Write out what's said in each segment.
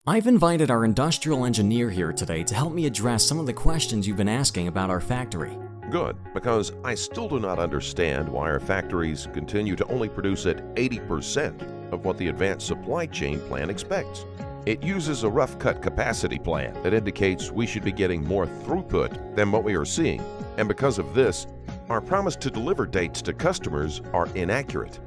I've invited our industrial engineer here today to help me address some of the questions you've been asking about our factory. Good, because I still do not understand why our factories continue to only produce at 80% of what the advanced supply chain plan expects. It uses a rough cut capacity plan that indicates we should be getting more throughput than what we are seeing, and because of this, our promise to deliver dates to customers are inaccurate.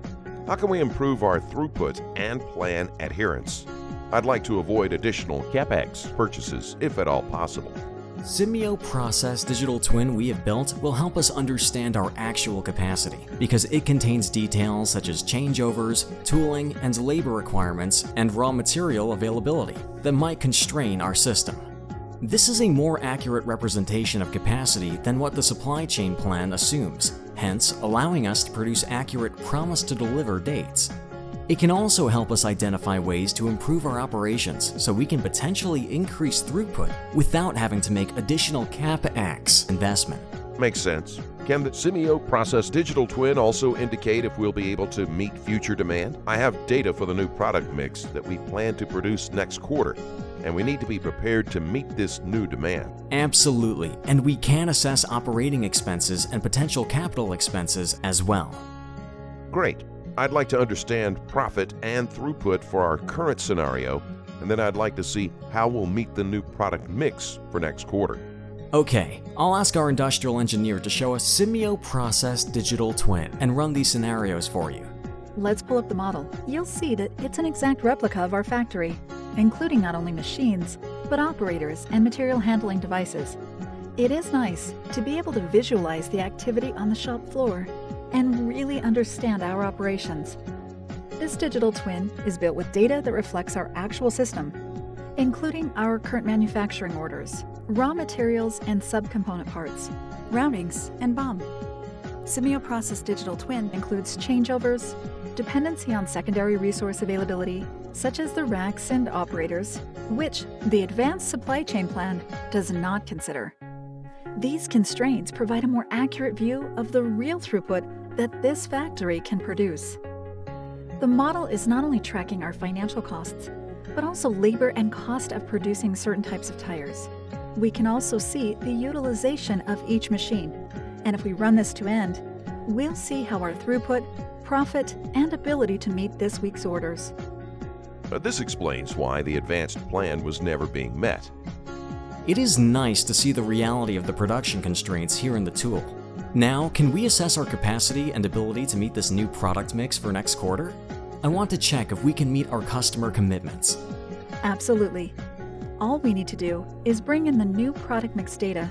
How can we improve our throughput and plan adherence? I'd like to avoid additional CapEx purchases if at all possible. Simio process digital twin we have built will help us understand our actual capacity because it contains details such as changeovers, tooling and labor requirements, and raw material availability that might constrain our system. This is a more accurate representation of capacity than what the supply chain plan assumes, hence allowing us to produce accurate promise-to-deliver dates. It can also help us identify ways to improve our operations so we can potentially increase throughput without having to make additional CapEx investment. Makes sense. Can the Simio process digital twin also indicate if we'll be able to meet future demand? I have data for the new product mix that we plan to produce next quarter, and we need to be prepared to meet this new demand. Absolutely, and we can assess operating expenses and potential capital expenses as well. Great. I'd like to understand profit and throughput for our current scenario, and then I'd like to see how we'll meet the new product mix for next quarter. Okay, I'll ask our industrial engineer to show us Simio process digital twin and run these scenarios for you. Let's pull up the model. You'll see that it's an exact replica of our factory, including not only machines, but operators and material handling devices. It is nice to be able to visualize the activity on the shop floor and really understand our operations. This digital twin is built with data that reflects our actual system, including our current manufacturing orders, raw materials and subcomponent parts, routings, and BOM. Simio Process Digital Twin includes changeovers, dependency on secondary resource availability, such as the racks and operators, which the Advanced Supply Chain Plan does not consider. These constraints provide a more accurate view of the real throughput that this factory can produce. The model is not only tracking our financial costs, but also labor and cost of producing certain types of tires. We can also see the utilization of each machine, and if we run this to end, we'll see how our throughput, profit, and ability to meet this week's orders. This explains why the advanced plan was never being met. It is nice to see the reality of the production constraints here in the tool. Now, can we assess our capacity and ability to meet this new product mix for next quarter? I want to check if we can meet our customer commitments. Absolutely. All we need to do is bring in the new product mix data,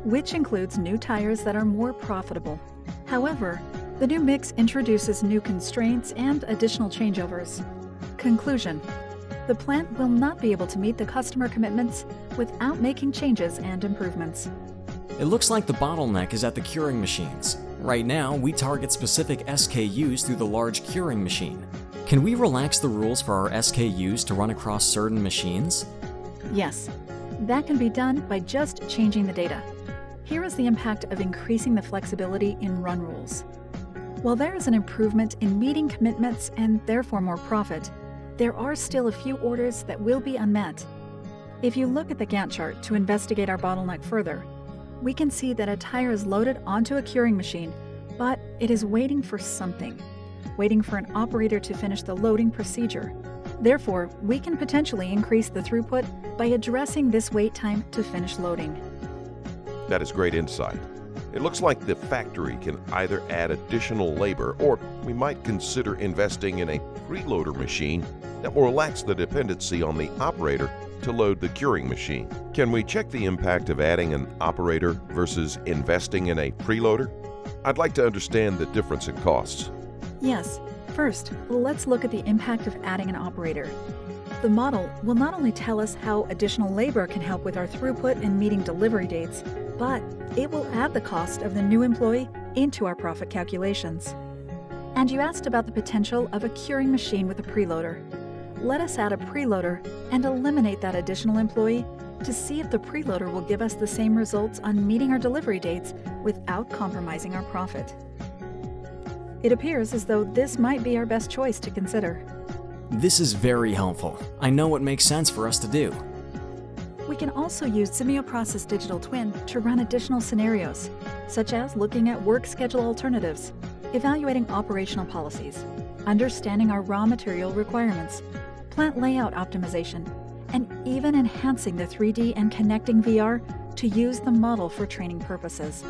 which includes new tires that are more profitable. However, the new mix introduces new constraints and additional changeovers. Conclusion: the plant will not be able to meet the customer commitments without making changes and improvements. It looks like the bottleneck is at the curing machines. Right now, we target specific SKUs through the large curing machine. Can we relax the rules for our SKUs to run across certain machines? Yes, that can be done by just changing the data. Here is the impact of increasing the flexibility in run rules. While there is an improvement in meeting commitments and therefore more profit, there are still a few orders that will be unmet. If you look at the Gantt chart to investigate our bottleneck further, we can see that a tire is loaded onto a curing machine, but it is waiting for something, waiting for an operator to finish the loading procedure. Therefore, we can potentially increase the throughput by addressing this wait time to finish loading. That is great insight. It looks like the factory can either add additional labor, or we might consider investing in a preloader machine that will relax the dependency on the operator to load the curing machine. Can we check the impact of adding an operator versus investing in a preloader? I'd like to understand the difference in costs. Yes. First, let's look at the impact of adding an operator. The model will not only tell us how additional labor can help with our throughput and meeting delivery dates, but it will add the cost of the new employee into our profit calculations. And you asked about the potential of a curing machine with a preloader. Let us add a preloader and eliminate that additional employee to see if the preloader will give us the same results on meeting our delivery dates without compromising our profit. It appears as though this might be our best choice to consider. This is very helpful. I know what makes sense for us to do. We can also use Simio Process Digital Twin to run additional scenarios, such as looking at work schedule alternatives, evaluating operational policies, understanding our raw material requirements, plant layout optimization, and even enhancing the 3D and connecting VR to use the model for training purposes.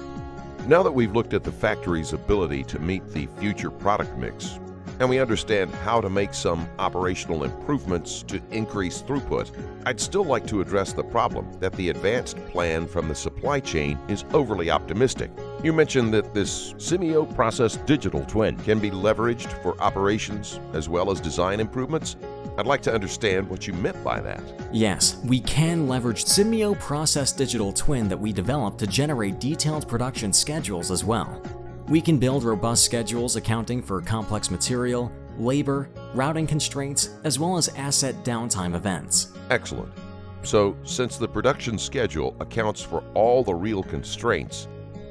Now that we've looked at the factory's ability to meet the future product mix, and we understand how to make some operational improvements to increase throughput, I'd still like to address the problem that the advanced plan from the supply chain is overly optimistic. You mentioned that this Simio Process Digital Twin can be leveraged for operations as well as design improvements. I'd like to understand what you meant by that. Yes, we can leverage Simio Process Digital Twin that we developed to generate detailed production schedules as well. We can build robust schedules accounting for complex material, labor, routing constraints, as well as asset downtime events. Excellent. So, since the production schedule accounts for all the real constraints,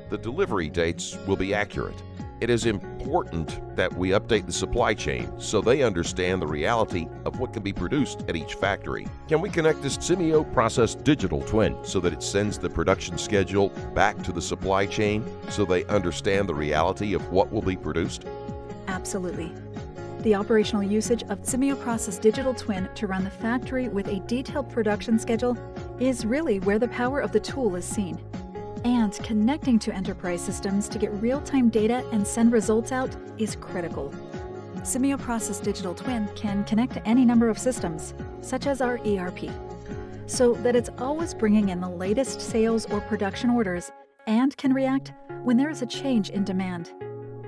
the delivery dates will be accurate. It is important that we update the supply chain so they understand the reality of what can be produced at each factory. Can we connect this Simio Process Digital Twin so that it sends the production schedule back to the supply chain so they understand the reality of what will be produced? Absolutely. The operational usage of Simio Process Digital Twin to run the factory with a detailed production schedule is really where the power of the tool is seen. And connecting to enterprise systems to get real-time data and send results out is critical. Simio Process Digital Twin can connect to any number of systems, such as our ERP, so that it's always bringing in the latest sales or production orders and can react when there is a change in demand.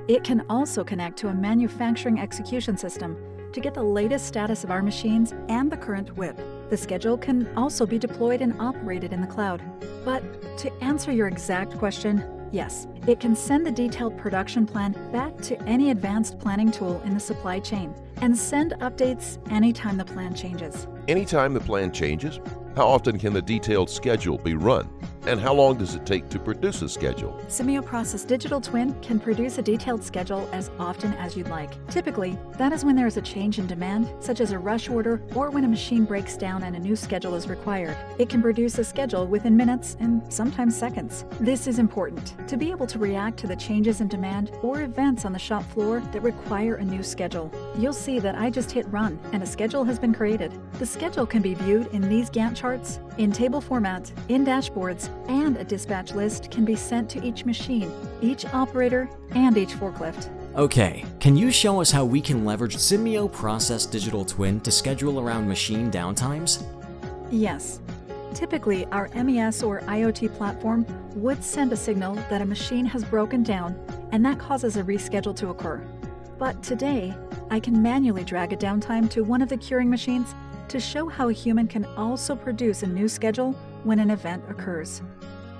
It can also connect to a manufacturing execution system to get the latest status of our machines and the current WIP. The schedule can also be deployed and operated in the cloud. But to answer your exact question, yes, it can send the detailed production plan back to any advanced planning tool in the supply chain and send updates anytime the plan changes. Anytime the plan changes? How often can the detailed schedule be run? And how long does it take to produce a schedule? Simio Process Digital Twin can produce a detailed schedule as often as you'd like. Typically, that is when there is a change in demand, such as a rush order or when a machine breaks down and a new schedule is required. It can produce a schedule within minutes and sometimes seconds. This is important to be able to react to the changes in demand or events on the shop floor that require a new schedule. You'll see that I just hit run and a schedule has been created. The schedule can be viewed in these Gantt charts, in table format, in dashboards, and a dispatch list can be sent to each machine, each operator, and each forklift. Okay, can you show us how we can leverage Simio Process Digital Twin to schedule around machine downtimes? Yes. Typically, our MES or IoT platform would send a signal that a machine has broken down, and that causes a reschedule to occur. But today, I can manually drag a downtime to one of the curing machines to show how a human can also produce a new schedule when an event occurs.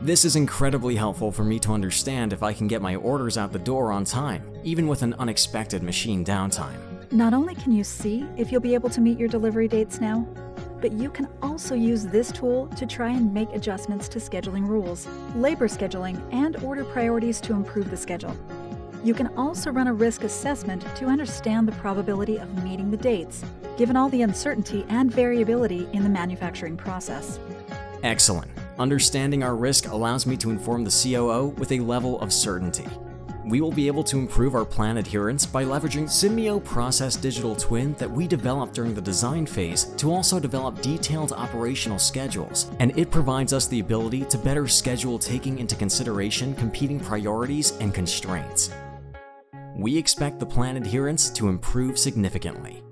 This is incredibly helpful for me to understand if I can get my orders out the door on time, even with an unexpected machine downtime. Not only can you see if you'll be able to meet your delivery dates now, but you can also use this tool to try and make adjustments to scheduling rules, labor scheduling, and order priorities to improve the schedule. You can also run a risk assessment to understand the probability of meeting the dates, given all the uncertainty and variability in the manufacturing process. Excellent. Understanding our risk allows me to inform the COO with a level of certainty. We will be able to improve our plan adherence by leveraging Simio Process Digital Twin that we developed during the design phase to also develop detailed operational schedules, and it provides us the ability to better schedule taking into consideration competing priorities and constraints. We expect the plan adherence to improve significantly.